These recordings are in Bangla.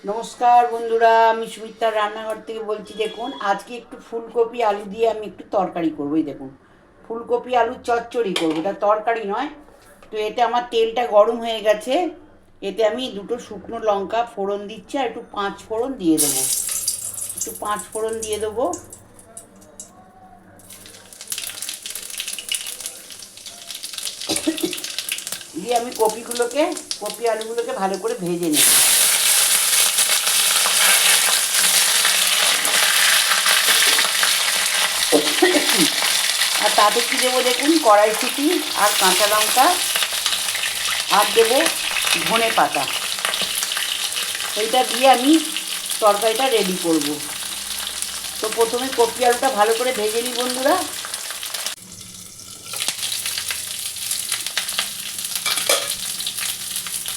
নমস্কার বন্ধুরা, আমি সুমিত্রার রান্নাঘর থেকে বলছি। দেখুন, আজকে একটু ফুলকপি আলু দিয়ে আমি একটু তরকারি করবো। এই দেখুন, ফুলকপি আলুর চচ্চড়ি করবো, এটা তরকারি নয়। তো এতে আমার তেলটা গরম হয়ে গেছে। এতে আমি দুটো শুকনো লঙ্কা ফোড়ন দিচ্ছি আর একটু পাঁচ ফোড়ন দিয়ে দেবো। একটু পাঁচ ফোড়ন দিয়ে দেবো। দিয়ে আমি কপি আলুগুলোকে ভালো করে ভেজে নেব। আর তাতে কী দেবো দেখুন, কড়াইশুঁটি আর কাঁচা লঙ্কা আর দেবো ধনে পাতা। এইটা দিয়ে আমি তরকারিটা রেডি করব। তো প্রথমে কপি আলুটা ভালো করে ভেজে নিই বন্ধুরা।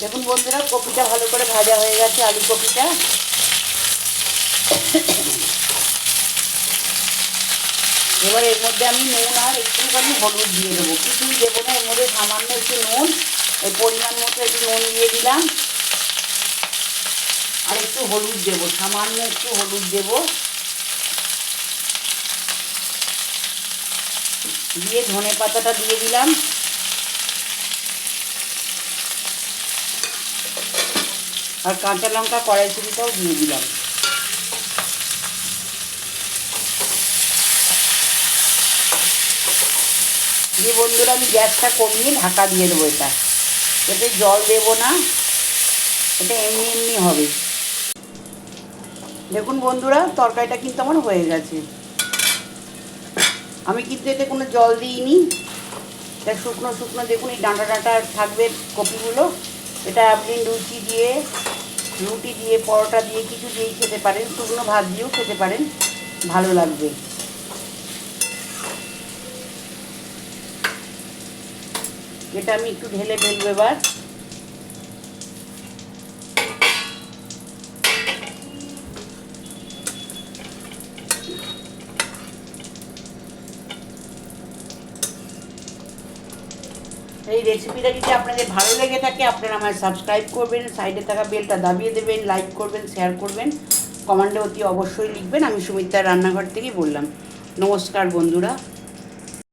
দেখুন বন্ধুরা, কপিটা ভালো করে ভাজা হয়ে গেছে, আলু কপিটা। এবার এর মধ্যে আমি নুন আর একটুখানি হলুদ দিয়ে দেবো, কিছুই দেবো না। এর মধ্যে সামান্য একটু নুন, এই পরিমাণ মতো একটু নুন দিয়ে দিলাম। আর একটু হলুদ দেবো, সামান্য একটু হলুদ দেবো। দিয়ে ধনে পাতাটা দিয়ে দিলাম। আর কাঁচা লঙ্কা কড়াইশুঁটিটাও দিয়ে দিলাম। দিয়ে বন্ধুরা, আমি গ্যাসটা কমিয়ে ঢাকা দিয়ে দেবো। এতে জল দেবো না, এটা এমনি এমনি হবে। দেখুন বন্ধুরা, তরকারিটা কিন্তু আমার হয়ে গেছে। আমি কিন্তু এতে কোনো জল দিইনি। এটা শুকনো শুকনো, দেখুন এই ডাঁটা ডাঁটা থাকবে কপিগুলো। এটা আপনি রুটি দিয়ে পরোটা দিয়ে কিছু দিয়েই খেতে পারেন, শুকনো ভাত দিয়েও খেতে পারেন, ভালো লাগবে। এটা আমি একটু ঢেলে ফেলবো এবার। এই রেসিপিটা যদি আপনাদের ভালো লেগে থাকে, আপনারা আমায় সাবস্ক্রাইব করবেন, সাইডে থাকা বেলটা দাবিয়ে দেবেন, লাইক করবেন, শেয়ার করবেন, কমেন্টে অতি অবশ্যই লিখবেন। আমি সুমিত্রার রান্নাঘর থেকেই বললাম। নমস্কার বন্ধুরা।